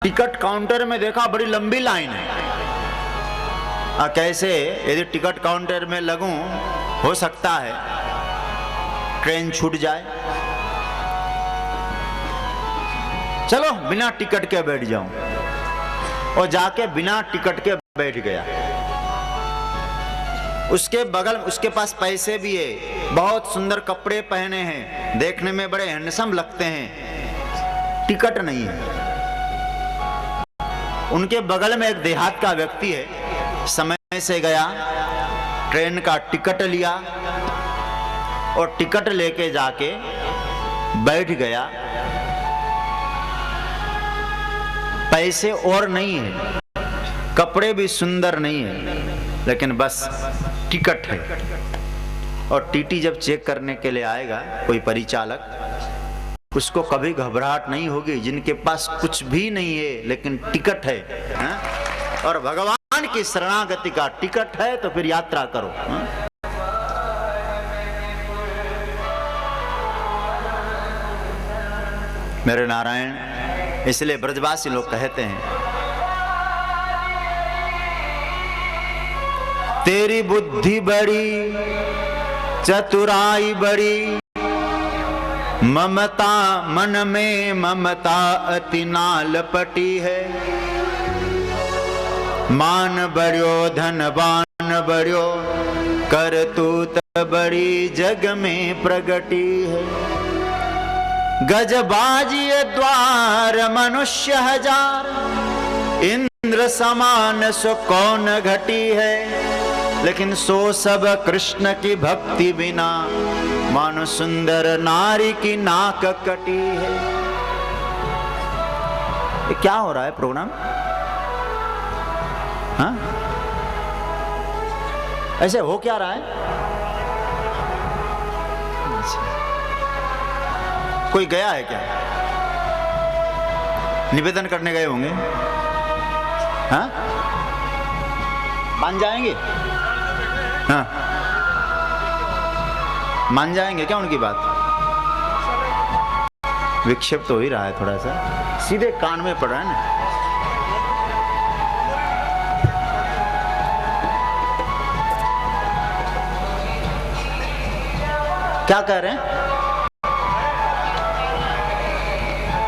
Ticket counter में देखा बड़ी लंबी लाइन है। कैसे यदि टिकट काउंटर में लगूं, हो सकता है ट्रेन छूट जाए, चलो बिना टिकट के बैठ जाऊं। और जाके बिना टिकट के बैठ गया। उसके बगल, उसके पास पैसे भी है, बहुत सुंदर कपड़े पहने हैं, देखने में बड़े हैंडसम लगते हैं, टिकट नहीं है। उनके बगल में एक देहात का व्यक्ति है, समय से गया, ट्रेन का टिकट लिया और टिकट लेके जाके बैठ गया। पैसे और नहीं है, कपड़े भी सुंदर नहीं है, लेकिन बस टिकट है। और टीटी जब चेक करने के लिए आएगा कोई परिचालक, उसको कभी घबराहट नहीं होगी। जिनके पास कुछ भी नहीं है लेकिन टिकट है, और भगवान की शरणागति का टिकट है, तो फिर यात्रा करो। मेरे नारायण, इसलिए ब्रजवासी लोग कहते हैं, तेरी बुद्धि बड़ी, चतुराई बड़ी, ममता मन में ममता अति नाल पटी है। मान बड़ो धनवान बड़ो, करतूत बड़ी जग में प्रगटी है। गजबाजी द्वार मनुष्य हजार, इंद्र समान सो कौन घटी है। लेकिन सो सब कृष्ण की भक्ति बिना, मानो सुंदर नारी की नाक कटी है। ये क्या हो रहा है प्रोग्राम? हाँ, ऐसे हो क्या रहा है? कोई गया है क्या? निवेदन करने गए होंगे। हाँ, मान जाएंगे? हाँ, मान जाएंगे क्या उनकी बात? विक्षेप तो हो ही रहा है थोड़ा सा, सीधे कान में पड़ रहा है ना। क्या कह रहे हैं?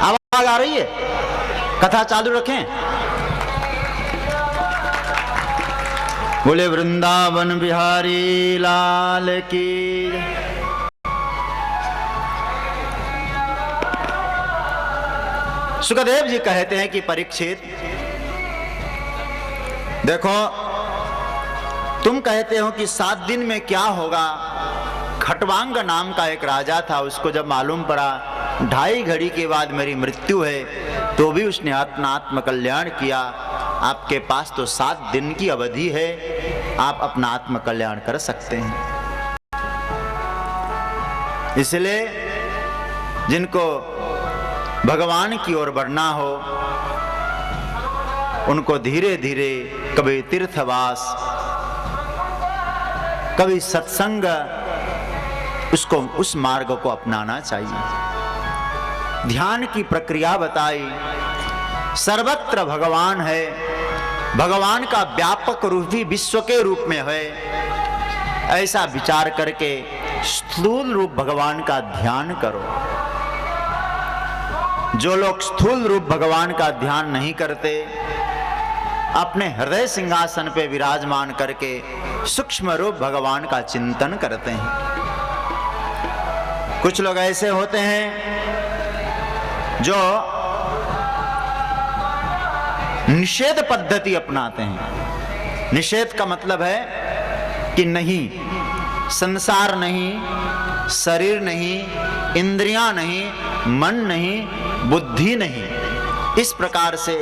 आवाज आ रही है? कथा चालू रखें। बोले वृंदावन बिहारी लाल की। सुखदेव जी कहते हैं कि परीक्षित, देखो तुम कहते हो कि 7 दिन में क्या होगा। खटवांग नाम का एक राजा था, उसको जब मालूम पड़ा 2.5 घड़ी के बाद मेरी मृत्यु है, तो भी उसने आत्म कल्याण किया। आपके पास तो 7 दिन की अवधि है, आप अपना आत्म कल्याण कर सकते हैं। इसलिए जिनको भगवान की ओर बढ़ना हो, उनको धीरे धीरे कभी तीर्थवास, कभी सत्संग, उसको उस मार्ग को अपनाना चाहिए। ध्यान की प्रक्रिया बताई, सर्वत्र भगवान है, भगवान का व्यापक रूप भी विश्व के रूप में है। ऐसा विचार करके स्थूल रूप भगवान का ध्यान करो। जो लोग स्थूल रूप भगवान का ध्यान नहीं करते, अपने हृदय सिंहासन पे विराजमान करके सूक्ष्म रूप भगवान का चिंतन करते हैं। कुछ लोग ऐसे होते हैं जो निषेध पद्धति अपनाते हैं। निषेध का मतलब है कि नहीं, संसार नहीं, शरीर नहीं, इंद्रियां नहीं, मन नहीं, बुद्धि नहीं। इस प्रकार से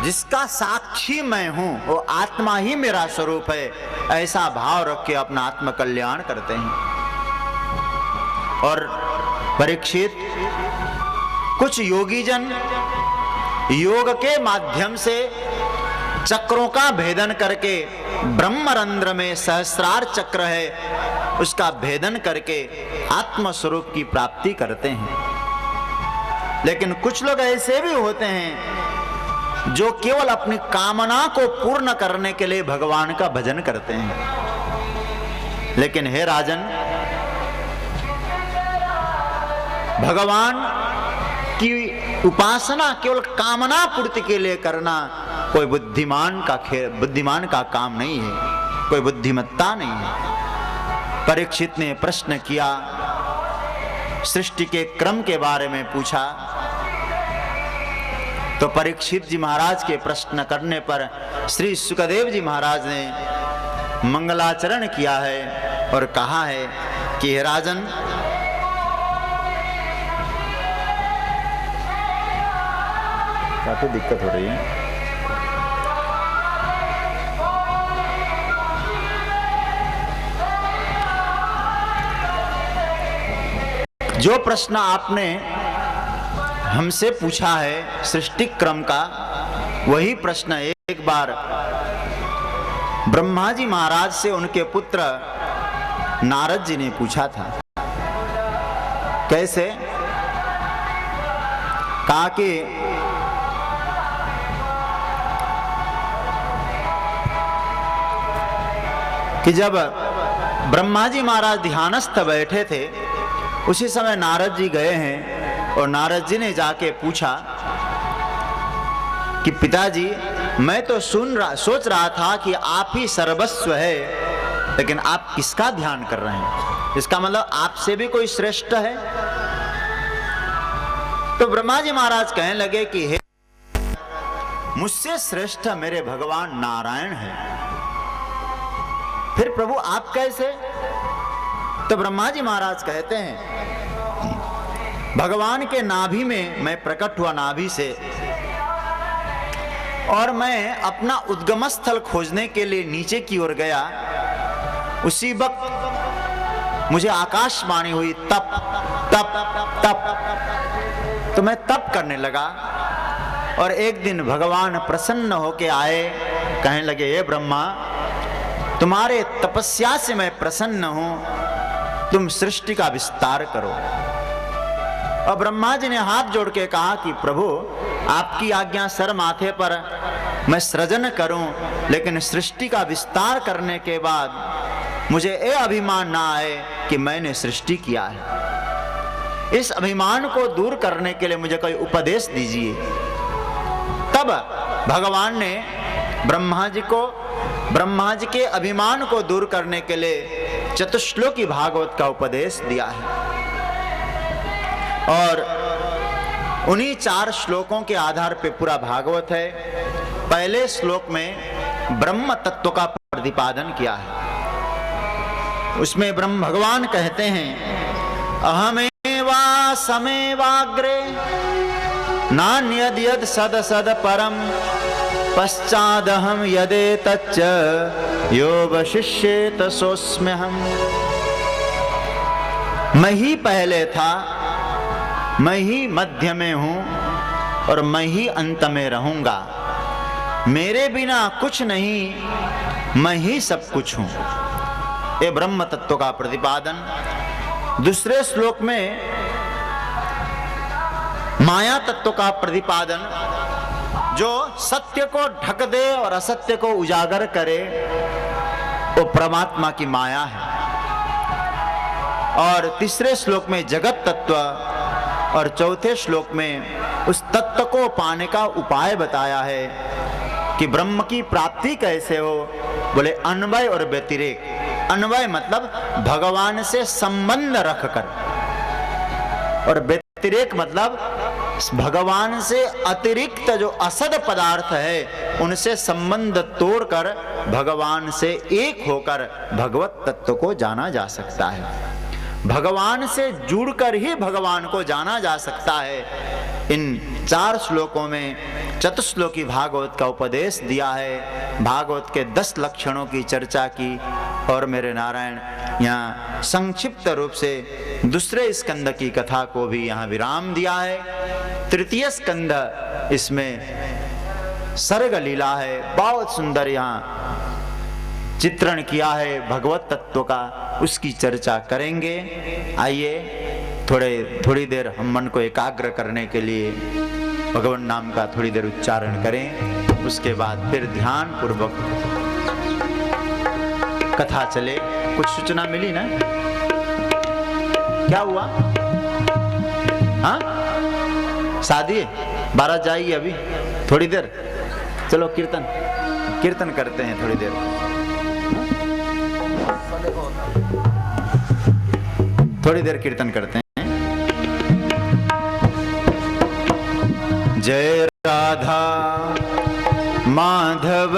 जिसका साक्षी मैं हूं, वो आत्मा ही मेरा स्वरूप है, ऐसा भाव रख के अपना आत्म कल्याण करते हैं। और परीक्षित, कुछ योगी जन योग के माध्यम से चक्रों का भेदन करके, ब्रह्मरंध्र में सहस्रार चक्र है, उसका भेदन करके आत्म स्वरूप की प्राप्ति करते हैं। लेकिन कुछ लोग ऐसे भी होते हैं जो केवल अपनी कामना को पूर्ण करने के लिए भगवान का भजन करते हैं। लेकिन हे राजन, भगवान की उपासना केवल कामना पूर्ति के लिए करना कोई बुद्धिमान का काम नहीं है, कोई बुद्धिमत्ता नहीं है। परीक्षित ने प्रश्न किया, सृष्टि के क्रम के बारे में पूछा, तो परीक्षित जी महाराज के प्रश्न करने पर श्री सुखदेव जी महाराज ने मंगलाचरण किया है और कहा है कि हे राजन, काफी दिक्कत हो रही है। जो प्रश्न आपने हमसे पूछा है सृष्टि क्रम का, वही प्रश्न एक बार ब्रह्मा जी महाराज से उनके पुत्र नारद जी ने पूछा था। कैसे? कहा कि जब ब्रह्मा जी महाराज ध्यानस्थ बैठे थे, उसी समय नारद जी गए हैं और नारद जी ने जाके पूछा कि पिताजी, मैं तो सोच रहा था कि आप ही सर्वस्व है, लेकिन आप किसका ध्यान कर रहे हैं? इसका मतलब आपसे भी कोई श्रेष्ठ है? तो ब्रह्मा जी महाराज कहने लगे कि हे, मुझसे श्रेष्ठ मेरे भगवान नारायण हैं। फिर प्रभु आप कैसे? तो ब्रह्मा जी महाराज कहते हैं, भगवान के नाभि में मैं प्रकट हुआ, नाभि से, और मैं अपना उद्गम स्थल खोजने के लिए नीचे की ओर गया। उसी वक्त मुझे आकाशवाणी हुई, तप तप तप। तो मैं तप करने लगा और एक दिन भगवान प्रसन्न होके आए, कहने लगे, हे ब्रह्मा, तुम्हारे तपस्या से मैं प्रसन्न हूं, तुम सृष्टि का विस्तार करो। और ब्रह्मा जी ने हाथ जोड़ के कहा कि प्रभु, आपकी आज्ञा सर माथे पर मैं सृजन करूं, लेकिन सृष्टि का विस्तार करने के बाद मुझे ये अभिमान ना आए कि मैंने सृष्टि किया है। इस अभिमान को दूर करने के लिए मुझे कोई उपदेश दीजिए। तब भगवान ने ब्रह्मा जी के अभिमान को दूर करने के लिए चतुश्लोकी भागवत का उपदेश दिया है। और उन्हीं 4 श्लोकों के आधार पे पूरा भागवत है। पहले श्लोक में ब्रह्म तत्व का प्रतिपादन किया है। उसमें ब्रह्म भगवान कहते हैं, अहमेवा समेवाग्रे नान्यद्यद सद सद परम पश्चादहम यदेतच्च यो वशिष्येत सोऽस्म्यहम्। मैं ही पहले था, मैं ही मध्य में हूं और मैं ही अंत में रहूंगा। मेरे बिना कुछ नहीं, मैं ही सब कुछ हूं। ये ब्रह्म तत्व का प्रतिपादन। दूसरे श्लोक में माया तत्व का प्रतिपादन, जो सत्य को ढक दे और असत्य को उजागर करे, वो परमात्मा की माया है। और तीसरे श्लोक में जगत तत्व और चौथे श्लोक में उस तत्व को पाने का उपाय बताया है कि ब्रह्म की प्राप्ति कैसे हो। बोले अन्वय और व्यतिरेक। अन्वय मतलब भगवान से संबंध रखकर, और व्यतिरेक मतलब भगवान से अतिरिक्त जो असद पदार्थ है उनसे संबंध तोड़कर भगवान से एक होकर भगवत तत्व को जाना जा सकता है। भगवान से जुड़कर ही भगवान को जाना जा सकता है। इन 4 श्लोकों में चतुश्लोकी भागवत का उपदेश दिया है। भागवत के 10 लक्षणों की चर्चा की और मेरे नारायण यहाँ संक्षिप्त रूप से दूसरे स्कंद की कथा को भी यहाँ विराम दिया है। तृतीय स्कंद, इसमें सर्ग लीला है, बहुत सुंदर यहाँ चित्रण किया है भगवत तत्व का, उसकी चर्चा करेंगे। आइए थोड़ी देर हम मन को एकाग्र करने के लिए भगवान नाम का थोड़ी देर उच्चारण करें, उसके बाद फिर ध्यान पूर्वक कथा चले। कुछ सूचना मिली ना? क्या हुआ? हाँ, शादी है, बारात जाएगी अभी थोड़ी देर। चलो कीर्तन करते हैं थोड़ी देर। थोड़ी देर कीर्तन करते हैं। जय राधा माधव